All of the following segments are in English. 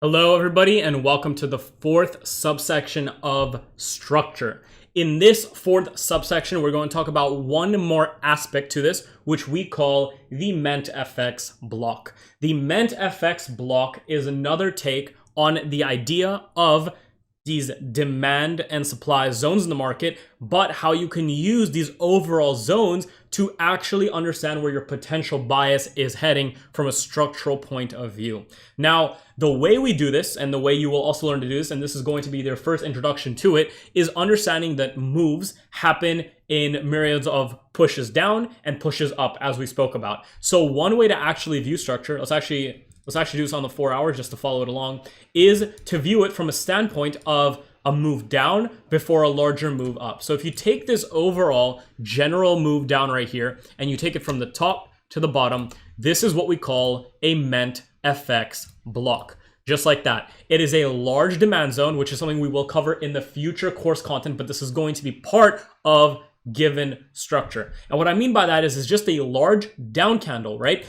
Hello everybody and welcome to the fourth subsection of structure. In this fourth subsection, we're going to talk about one more aspect to this, which we call the MentorFX block. The MentorFX block is another take on the idea of these demand and supply zones in the market, but how you can use these overall zones to actually understand where your potential bias is heading from a structural point of view. Now, the way we do this, and the way you will also learn to do this, and this is going to be their first introduction to it, is understanding that moves happen in myriads of pushes down and pushes up, as we spoke about. So one way to actually view structure, let's actually do this on the 4 hours just to follow it along, is to view it from a standpoint of a move down before a larger move up. So if you take this overall general move down right here and you take it from the top to the bottom, this is what we call a MentorFX block. Just like that. It is a large demand zone, which is something we will cover in the future course content, but this is going to be part of given structure. And what I mean by that is it's just a large down candle, right?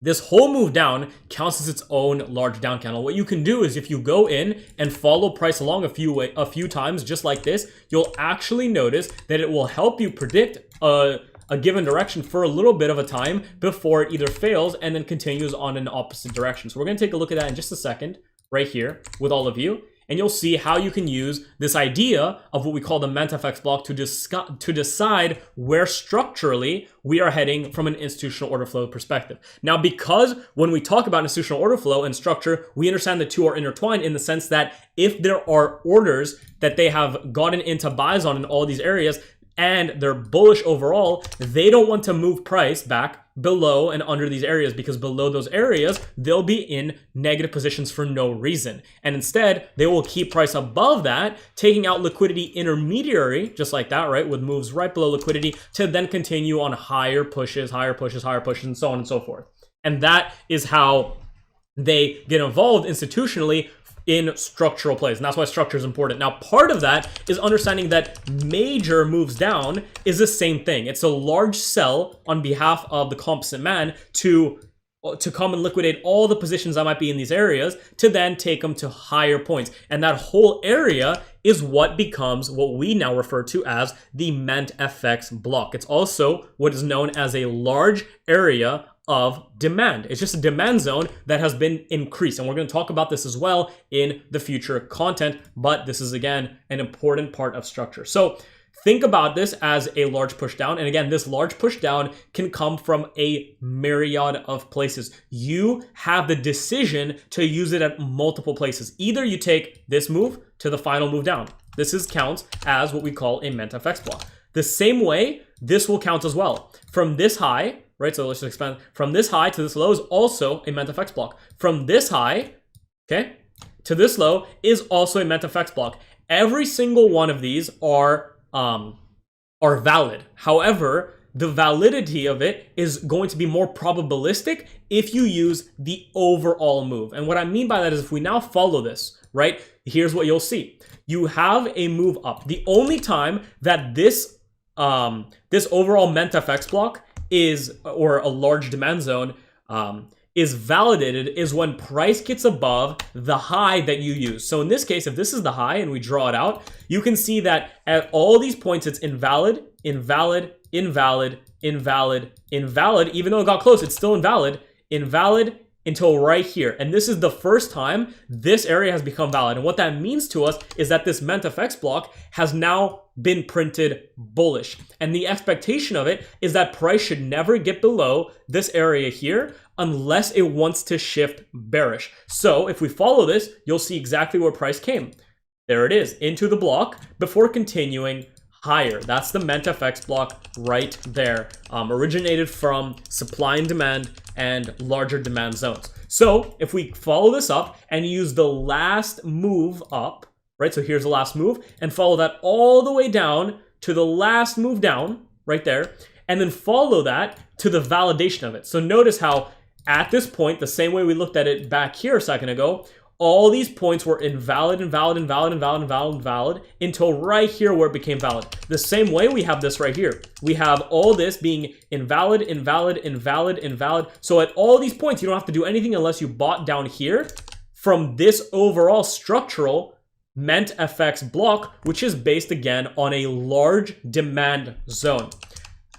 This whole move down counts as its own large down candle. What you can do is if you go in and follow price along a few times, just like this, you'll actually notice that it will help you predict a given direction for a little bit of a time before it either fails and then continues on an opposite direction. So we're going to take a look at that in just a second right here with all of you. And you'll see how you can use this idea of what we call the MentorFX block to decide where structurally we are heading from an institutional order flow perspective. Now, because when we talk about institutional order flow and structure, we understand the two are intertwined in the sense that if there are orders that they have gotten into buys on in all these areas, and they're bullish overall, they don't want to move price back below and under these areas, because below those areas, they'll be in negative positions for no reason. And instead, they will keep price above that, taking out liquidity intermediary, just like that, right? With moves right below liquidity to then continue on higher pushes, and so on and so forth. And that is how they get involved institutionally in structural plays. And that's why structure is important. Now, part of that is understanding that major moves down is the same thing. It's a large sell on behalf of the composite man to come and liquidate all the positions that might be in these areas to then take them to higher points. And that whole area is what becomes what we now refer to as the MentorFX block. It's also what is known as a large area of demand. It's just a demand zone that has been increased. And we're going to talk about this as well in the future content, but this is again an important part of structure. So think about this as a large push down. And again, this large push down can come from a myriad of places. You have the decision to use it at multiple places. Either you take this move to the final move down. This counts as what we call a MentorFX block. The same way, this will count as well. From this high, right? So let's just expand. From this high to this low is also a MentorFX block. From this high, okay, to this low is also a MentorFX block. Every single one of these are valid. However, the validity of it is going to be more probabilistic if you use the overall move. And what I mean by that is if we now follow this, right? Here's what you'll see. You have a move up. The only time that this overall MentorFX block is, or a large demand zone, is validated is when price gets above the high that you use. So in this case, if this is the high and we draw it out, you can see that at all these points, it's invalid, invalid, invalid, invalid, invalid. Even though it got close, it's still invalid, invalid, until right here. And this is the first time this area has become valid. And what that means to us is that this MentorFX block has now been printed bullish. And the expectation of it is that price should never get below this area here unless it wants to shift bearish. So if we follow this, you'll see exactly where price came. There it is, into the block before continuing higher. That's the MentorFX block right there. Originated from supply and demand and larger demand zones. So if we follow this up and use the last move up, right? So here's the last move, and follow that all the way down to the last move down right there, and then follow that to the validation of it. So notice how at this point, the same way we looked at it back here a second ago, all these points were invalid, invalid, invalid, invalid, invalid, invalid, until right here where it became valid. The same way we have this right here. We have all this being invalid, invalid, invalid, invalid. So at all these points, you don't have to do anything unless you bought down here from this overall structural MentorFX block, which is based again on a large demand zone.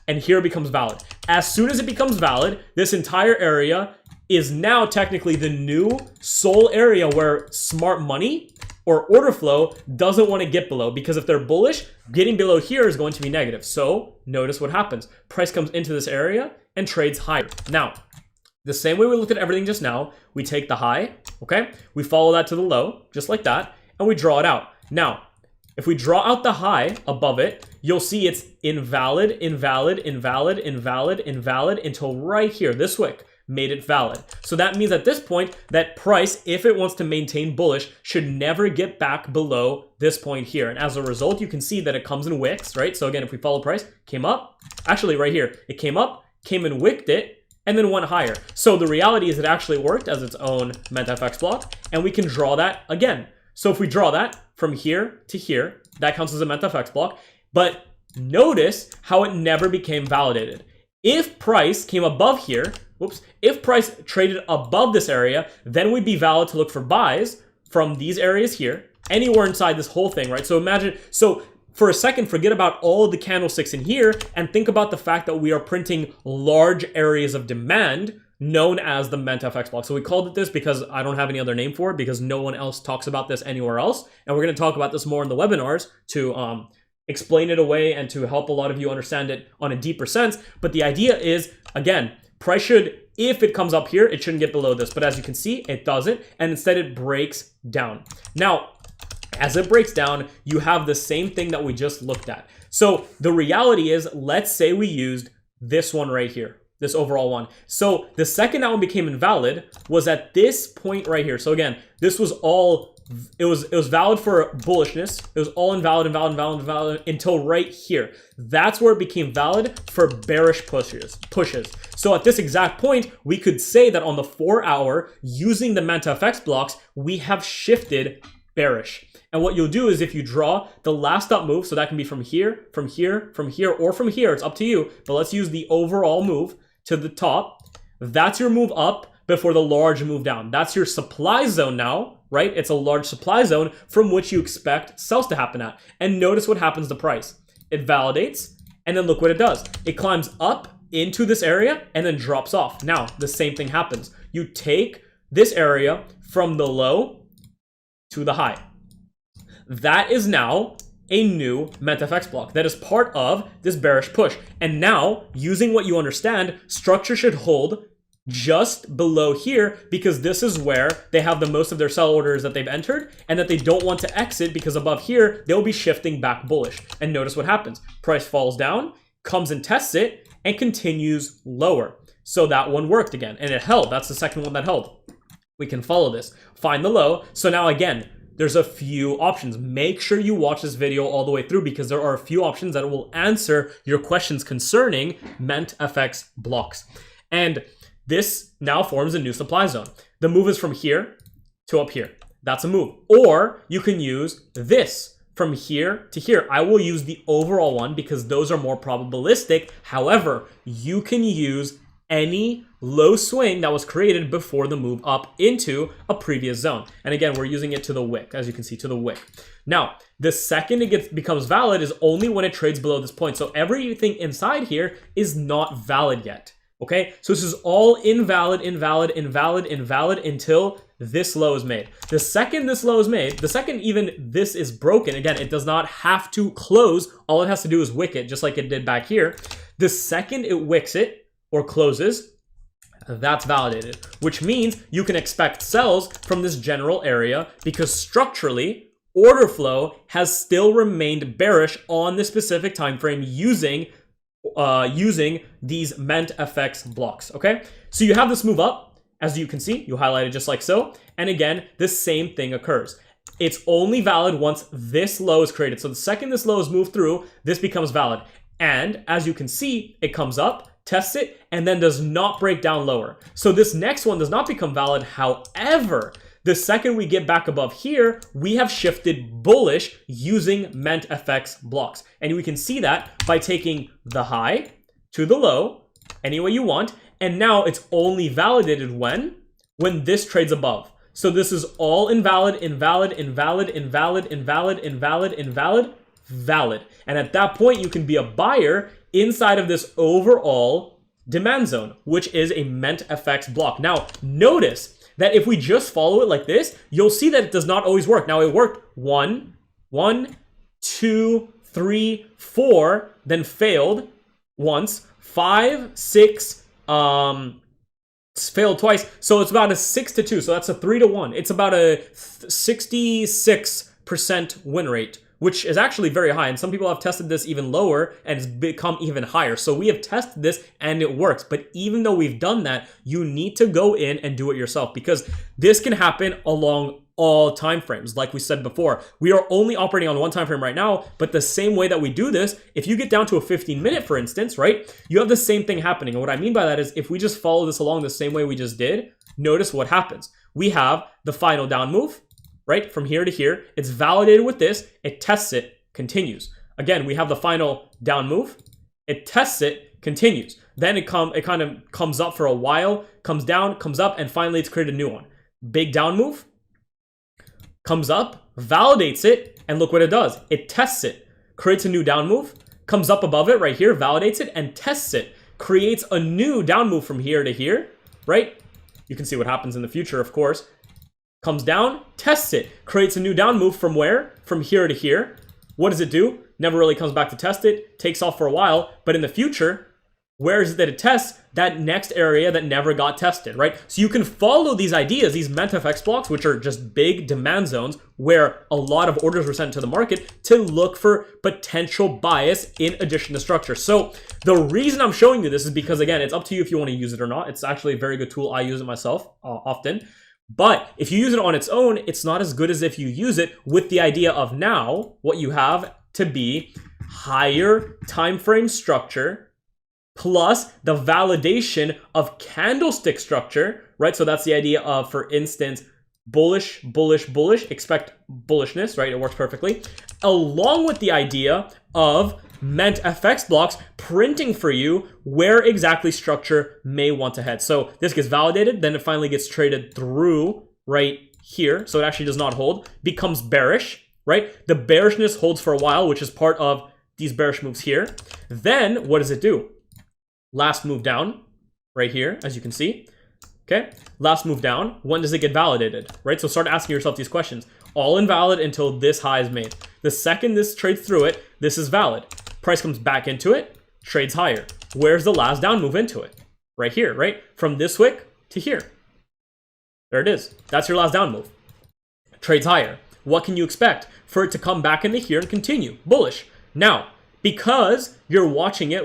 And here it becomes valid. As soon as it becomes valid, this entire area is now technically the new sole area where smart money or order flow doesn't want to get below, because if they're bullish, getting below here is going to be negative. So notice what happens. Price comes into this area and trades higher. Now, the same way we looked at everything just now, we take the high, okay? We follow that to the low, just like that, and we draw it out. Now, if we draw out the high above it, you'll see it's invalid, invalid, invalid, invalid, invalid, until right here, this wick made it valid. So that means at this point that price, if it wants to maintain bullish, should never get back below this point here. And as a result, you can see that it comes in wicks, right? So again, if we follow price, came up, actually right here, it came up, came and wicked it, and then went higher. So the reality is it actually worked as its own MentorFX block, and we can draw that again. So if we draw that from here to here, that counts as a MentorFX block, but notice how it never became validated. If price came above here, if price traded above this area, then we'd be valid to look for buys from these areas here, anywhere inside this whole thing, right? So imagine, so for a second, forget about all the candlesticks in here and think about the fact that we are printing large areas of demand known as the MentorFX block. So we called it this because I don't have any other name for it, because no one else talks about this anywhere else. And we're going to talk about this more in the webinars to explain it away and to help a lot of you understand it on a deeper sense. But the idea is, again, price should, if it comes up here, it shouldn't get below this. But as you can see, it doesn't. And instead it breaks down. Now, as it breaks down, you have the same thing that we just looked at. So the reality is, let's say we used this one right here, this overall one. So the second that one became invalid was at this point right here. So again, this was all, it was valid for bullishness. It was all invalid, invalid, invalid, invalid until right here. That's where it became valid for bearish pushes. So at this exact point, we could say that on the 4-hour, using the MentorFX blocks, we have shifted bearish. And what you'll do is if you draw the last up move, so that can be from here, from here, from here, or from here, it's up to you. But let's use the overall move to the top. That's your move up before the large move down. That's your supply zone now, right? It's a large supply zone from which you expect sells to happen at. And notice what happens to price. It validates, and then look what it does. It climbs up into this area and then drops off. Now, the same thing happens. You take this area from the low to the high. That is now a new MentorFX block that is part of this bearish push. And now, using what you understand, structure should hold just below here, because this is where they have the most of their sell orders that they've entered, and that they don't want to exit, because above here, they'll be shifting back bullish. And notice what happens. Price falls down, comes and tests it, and continues lower. So that one worked again, and it held. That's the second one that held. We can follow this. Find the low. So now again, there's a few options. Make sure you watch this video all the way through, because there are a few options that will answer your questions concerning MentorFX blocks. And this now forms a new supply zone. The move is from here to up here. That's a move. Or you can use this from here to here. I will use the overall one because those are more probabilistic. However, you can use any low swing that was created before the move up into a previous zone. And again, we're using it to the wick, as you can see, to the wick. Now, the second it becomes valid is only when it trades below this point. So everything inside here is not valid yet. Okay, so this is all invalid, invalid, invalid, invalid until this low is made. The second this low is made, the second even this is broken, again, it does not have to close. All it has to do is wick it, just like it did back here. The second it wicks it or closes, that's validated, which means you can expect sells from this general area, because structurally, order flow has still remained bearish on this specific time frame using these MentorFX blocks, okay? So you have this move up, as you can see, you highlight it just like so. And again, the same thing occurs. It's only valid once this low is created. So the second this low is moved through, this becomes valid. And as you can see, it comes up, tests it, and then does not break down lower. So this next one does not become valid. However, The second we get back above here, we have shifted bullish using MentorFX blocks. And we can see that by taking the high to the low, any way you want. And now it's only validated when this trades above. So this is all invalid, invalid, invalid, invalid, invalid, invalid, invalid, valid. And at that point, you can be a buyer inside of this overall demand zone, which is a MentorFX block. Now, notice that if we just follow it like this, you'll see that it does not always work. Now, it worked 1, 2, 3, 4, then failed once, 5, 6, failed twice. So it's about a 6-2. So that's a 3-1. It's about a 66% win rate, which is actually very high. And some people have tested this even lower and it's become even higher. So we have tested this and it works. But even though we've done that, you need to go in and do it yourself, because this can happen along all time frames. Like we said before, we are only operating on one time frame right now, but the same way that we do this, if you get down to a 15-minute, for instance, right, you have the same thing happening. And what I mean by that is if we just follow this along the same way we just did, notice what happens. We have the final down move, right, from here to here. It's validated with this, it tests it, continues. Again, we have the final down move, it tests it, continues. Then it kind of comes up for a while, comes down, comes up, and finally it's created a new one. Big down move, comes up, validates it, and look what it does. It tests it, creates a new down move, comes up above it right here, validates it, and tests it, creates a new down move from here to here, right? You can see what happens in the future, of course. Comes down, tests it, creates a new down move from where? From here to here. What does it do? Never really comes back to test it, takes off for a while, but in the future, where is it that it tests? That next area that never got tested, right? So you can follow these ideas, these MentorFX blocks, which are just big demand zones where a lot of orders were sent to the market, to look for potential bias in addition to structure. So the reason I'm showing you this is because, again, it's up to you if you want to use it or not. It's actually a very good tool. I use it myself often. But if you use it on its own, it's not as good as if you use it with the idea of now what you have to be higher time frame structure plus the validation of candlestick structure, right? So that's the idea of, for instance, bullish, bullish, bullish, expect bullishness, right? It works perfectly. Along with the idea of MentorFX blocks printing for you where exactly structure may want to head. So this gets validated, then it finally gets traded through right here. So it actually does not hold, becomes bearish, right? The bearishness holds for a while, which is part of these bearish moves here. Then what does it do? Last move down right here, as you can see. Okay, last move down. When does it get validated, right? So start asking yourself these questions. All invalid until this high is made. The second this trades through it, this is valid. Price comes back into it, trades higher. Where's the last down move into it? Right here, right? From this wick to here. There it is. That's your last down move. Trades higher. What can you expect? For it to come back into here and continue. Bullish. Now, because you're watching it,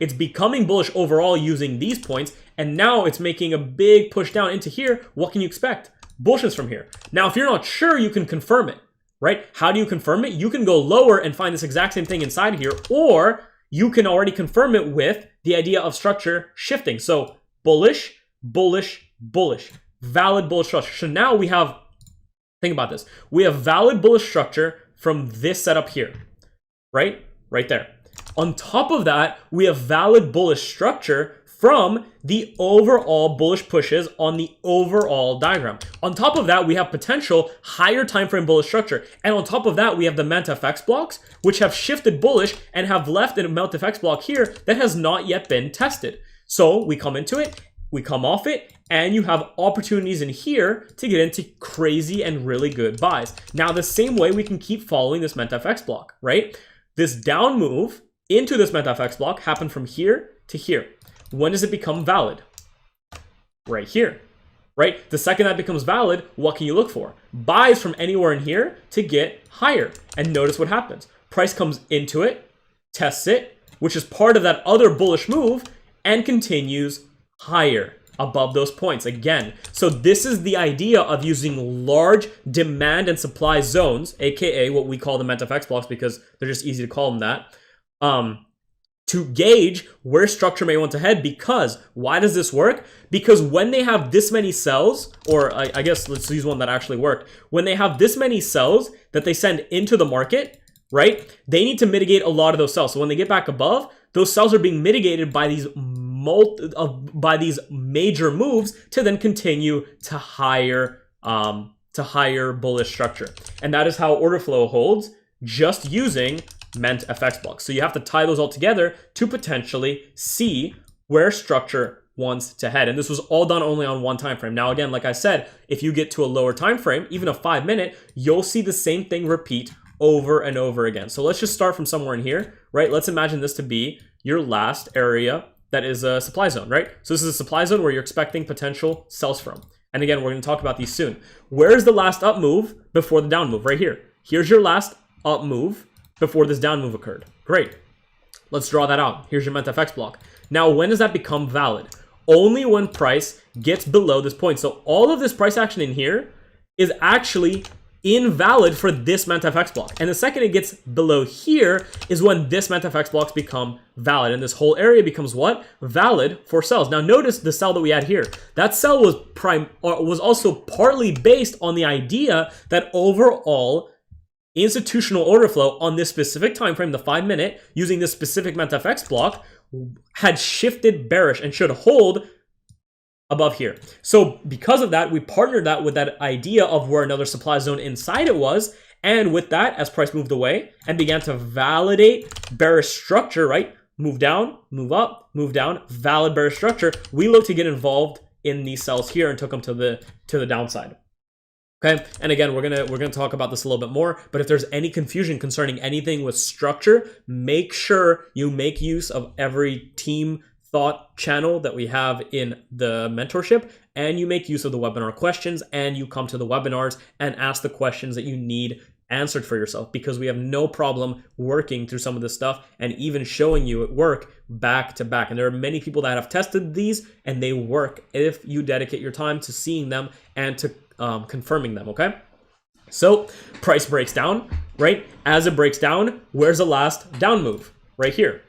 it's becoming bullish overall using these points, and now it's making a big push down into here. What can you expect? Bullishness from here. Now, if you're not sure, you can confirm it, right? How do you confirm it? You can go lower and find this exact same thing inside of here, or you can already confirm it with the idea of structure shifting. So bullish, bullish, bullish, valid bullish structure. So now we have, think about this. We have valid bullish structure from this setup here, right? Right there. On top of that, we have valid bullish structure from the overall bullish pushes on the overall diagram. On top of that, we have potential higher time frame bullish structure. And on top of that, we have the MentorFX blocks, which have shifted bullish and have left a MentorFX block here that has not yet been tested. So we come into it, we come off it, and you have opportunities in here to get into crazy and really good buys. Now, the same way we can keep following this MentorFX block, right? This down move into this MentorFX block happened from here to here. When does it become valid? Right here, right? The second that becomes valid, what can you look for? Buys from anywhere in here to get higher. And notice what happens. Price comes into it, tests it, which is part of that other bullish move, and continues higher above those points again. So this is the idea of using large demand and supply zones, aka what we call the MentorFX blocks, because they're just easy to call them that, to gauge where structure may want to head. Because why does this work? Because when they have this many cells, or I guess let's use one that actually worked. When they have this many cells that they send into the market, right? They need to mitigate a lot of those cells. So when they get back above, those cells are being mitigated by these major moves to then continue to higher bullish structure. And that is how order flow holds, just using MentorFX blocks. So you have to tie those all together to potentially see where structure wants to head. And this was all done only on one time frame. Now, again, like I said, if you get to a lower time frame, even a 5 minute, you'll see the same thing repeat over and over again. So let's just start from somewhere in here, right? Let's imagine this to be your last area that is a supply zone, right? So this is a supply zone where you're expecting potential sells from. And again, we're going to talk about these soon. Where's the last up move before the down move? Right here. Here's your last up move before this down move occurred. Great. Let's draw that out. Here's your MentorFX block. Now, when does that become valid? Only when price gets below this point. So all of this price action in here is actually invalid for this MentorFX block. And the second it gets below here is when this MentorFX blocks become valid. And this whole area becomes what? Valid for sells. Now notice the sell that we had here. That sell was also partly based on the idea that overall institutional order flow on this specific time frame, the 5 minute, using this specific MentorFX block, had shifted bearish and should hold above here. So because of that, we partnered that with that idea of where another supply zone inside it was. And with that, as price moved away and began to validate bearish structure, right? Move down, move up, move down, valid bearish structure. We looked to get involved in these cells here and took them to the downside. Okay, and again, we're gonna talk about this a little bit more, but if there's any confusion concerning anything with structure, make sure you make use of every team thought channel that we have in the mentorship, and you make use of the webinar questions, and you come to the webinars and ask the questions that you need answered for yourself, because we have no problem working through some of this stuff and even showing you it work back to back. And there are many people that have tested these and they work if you dedicate your time to seeing them and to confirming them. Okay, so price breaks down, right? As it breaks down, where's the last down move? Right here.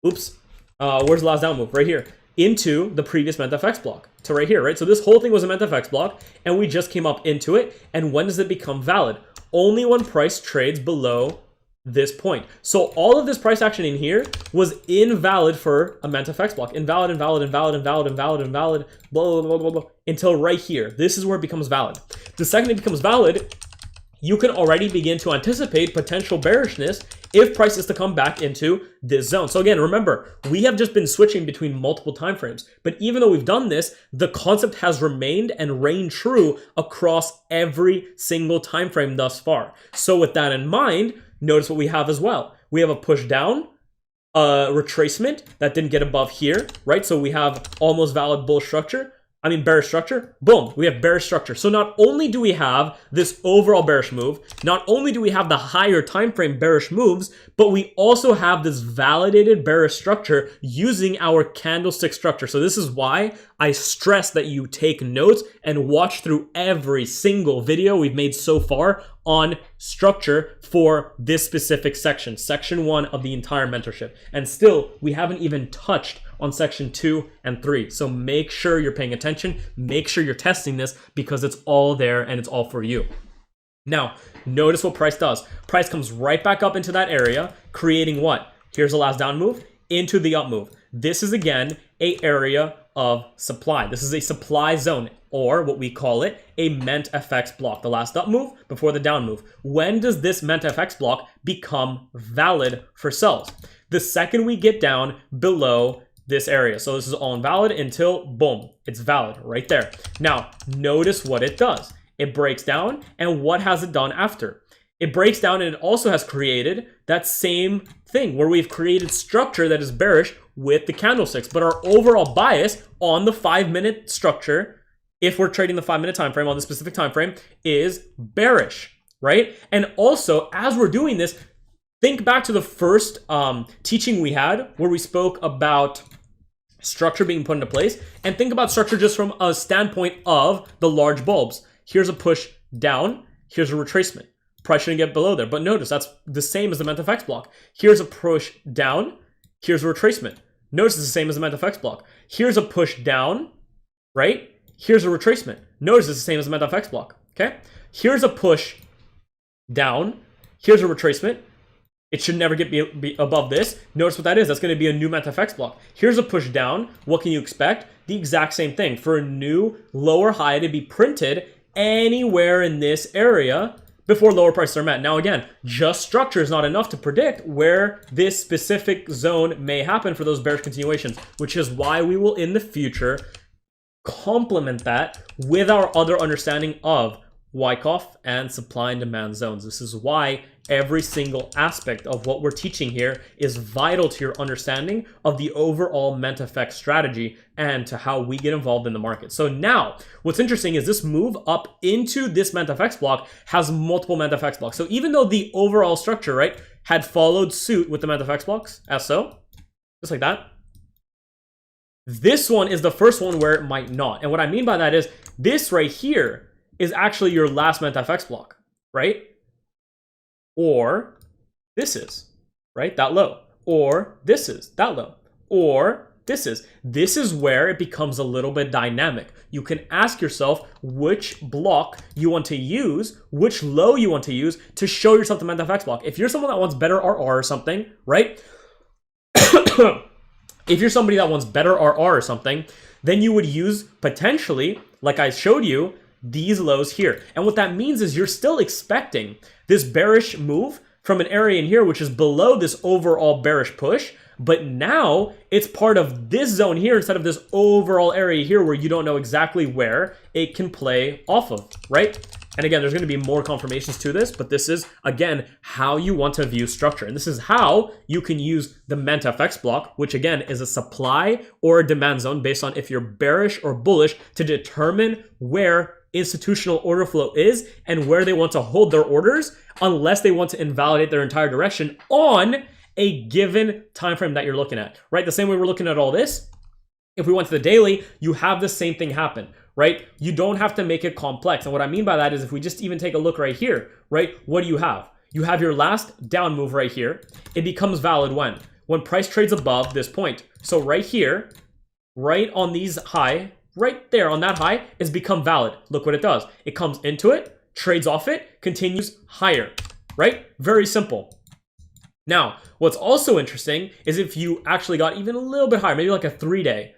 Oops. Where's the last down move? Right here. Into the previous MentorFX block to right here, right? So this whole thing was a MentorFX block and we just came up into it. And when does it become valid? Only when price trades below this point. So all of this price action in here was invalid for a MentorFX block. Invalid, invalid, invalid, invalid, invalid, invalid, blah, blah, blah, blah, blah, until right here. This is where it becomes valid. The second it becomes valid, you can already begin to anticipate potential bearishness if price is to come back into this zone. So again, remember, we have just been switching between multiple timeframes, but even though we've done this, the concept has remained and reigned true across every single time frame thus far. So with that in mind, notice what we have as well. We have a push down, a retracement that didn't get above here, right? So we have almost valid bearish structure. Boom, we have bearish structure. So not only do we have this overall bearish move, not only do we have the higher time frame bearish moves, but we also have this validated bearish structure using our candlestick structure. So this is why I stress that you take notes and watch through every single video we've made so far on structure for this specific section, section 1 of the entire mentorship. And still, we haven't even touched on section 2 and 3. So make sure you're paying attention, make sure you're testing this, because it's all there and it's all for you. Now, notice what price does. Price comes right back up into that area, creating what? Here's the last down move into the up move. This is again a area of supply. This is a supply zone, or what we call it, a MentorFX block. The last up move before the down move. When does this MentorFX block become valid for sells? The second we get down below this area. So this is all invalid until boom, it's valid right there. Now, notice what it does. It breaks down, and what has it done after? It breaks down, and it also has created that same thing where we've created structure that is bearish with the candlesticks, but our overall bias on the 5 minute structure, if we're trading the 5 minute time frame on the specific time frame, is bearish, right? And also, as we're doing this, think back to the first teaching we had where we spoke about structure being put into place, and think about structure just from a standpoint of the large bulbs. Here's a push down, here's a retracement. Price shouldn't get below there, but notice that's the same as the MentorFX block. Here's a push down, Here's a retracement. Notice it's the same as the MentorFX block. Here's a push down, right? Here's a retracement. Notice it's the same as the MentorFX block, okay? Here's a push down. Here's a retracement. It should never be above this. Notice what that is. That's going to be a new MentorFX block. Here's a push down. What can you expect? The exact same thing. For a new lower high to be printed anywhere in this area before lower prices are met. Now again, just structure is not enough to predict where this specific zone may happen for those bearish continuations, which is why we will in the future complement that with our other understanding of Wyckoff and supply and demand zones. This is why every single aspect of what we're teaching here is vital to your understanding of the overall MentorFX strategy and to how we get involved in the market. So now, what's interesting is this move up into this MentorFX block has multiple MentorFX blocks. So even though the overall structure, right, had followed suit with the MentorFX blocks, as so, just like that, this one is the first one where it might not. And what I mean by that is this right here is actually your last MentorFX block, right? Or this is, right? That low. Or this is that low. Or this is. This is where it becomes a little bit dynamic. You can ask yourself which block you want to use, which low you want to use to show yourself the MentorFX block. If you're someone that wants better RR or something, right? If you're somebody that wants better RR or something, then you would use potentially, like I showed you, these lows here. And what that means is you're still expecting this bearish move from an area in here, which is below this overall bearish push. But now it's part of this zone here instead of this overall area here where you don't know exactly where it can play off of, right? And again, there's going to be more confirmations to this, but this is, again, how you want to view structure. And this is how you can use the MentorFX block, which again is a supply or a demand zone based on if you're bearish or bullish to determine where institutional order flow is and where they want to hold their orders unless they want to invalidate their entire direction on a given time frame that you're looking at, right? The same way we're looking at all this, if we went to the daily, you have the same thing happen, right? You don't have to make it complex. And what I mean by that is if we just even take a look right here, right? What do you have? You have your last down move right here. It becomes valid when price trades above this point. So right here, right on these high, right there on that high is become valid. Look what it does. It comes into it, trades off it, continues higher, right? Very simple. Now, what's also interesting is if you actually got even a little bit higher, maybe like a 3-day,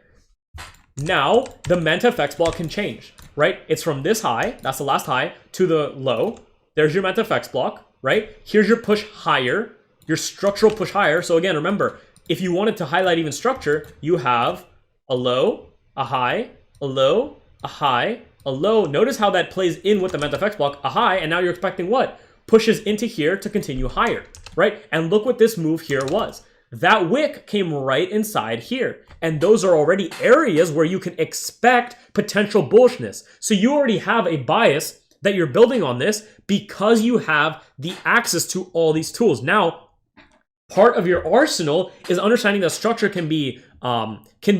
now the MentorFX block can change, right? It's from this high, that's the last high, to the low. There's your MentorFX block, right? Here's your push higher, your structural push higher. So again, remember, if you wanted to highlight even structure, you have a low, a high, a low, a high, a low. Notice how that plays in with the MentorFX block, a high, and now you're expecting what? Pushes into here to continue higher, right? And look what this move here was. That wick came right inside here. And those are already areas where you can expect potential bullishness. So you already have a bias that you're building on this because you have the access to all these tools. Now, part of your arsenal is understanding that structure can be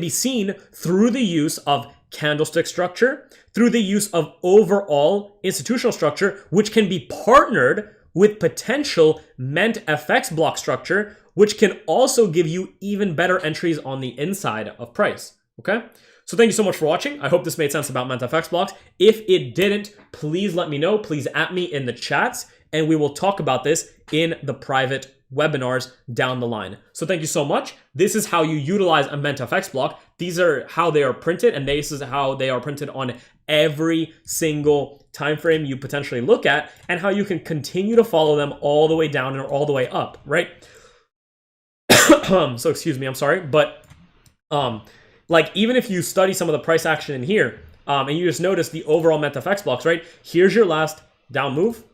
seen through the use of candlestick structure, through the use of overall institutional structure, which can be partnered with potential MentorFX block structure, which can also give you even better entries on the inside of price, okay? So thank you so much for watching. I hope this made sense about MentorFX blocks. If it didn't, please let me know. Please at me in the chats, and we will talk about this in the private webinars down the line. So thank you so much. This is how you utilize a MentorFX block. These are how they are printed, and this is how they are printed on every single time frame you potentially look at, and how you can continue to follow them all the way down or all the way up, right? So excuse me, I'm sorry, but like even if you study some of the price action in here, and you just notice the overall MentorFX blocks, right? Here's your last down move.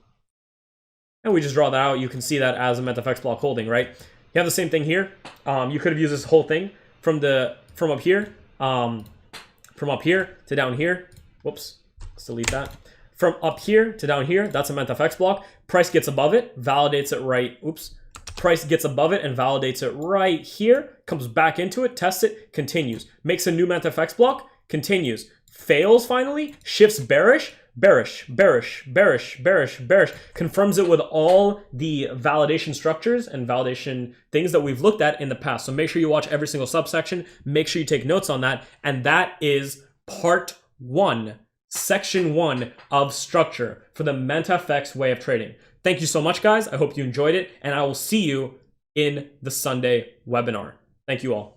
And we just draw that out. You can see that as a MentorFX block holding, right? You have the same thing here. You could have used this whole thing from up here to down here. Whoops, let's delete that. From up here to down here, that's a MentorFX block. Price gets above it, validates it right. Oops. Price gets above it and validates it right here. Comes back into it, tests it, continues. Makes a new MentorFX block, continues. Fails finally, shifts bearish, bearish, bearish, bearish, bearish, bearish, confirms it with all the validation structures and validation things that we've looked at in the past. So make sure you watch every single subsection. Make sure you take notes on that. And that is part 1, section 1 of structure for the MentorFX way of trading. Thank you so much, guys. I hope you enjoyed it, and I will see you in the Sunday webinar. Thank you all.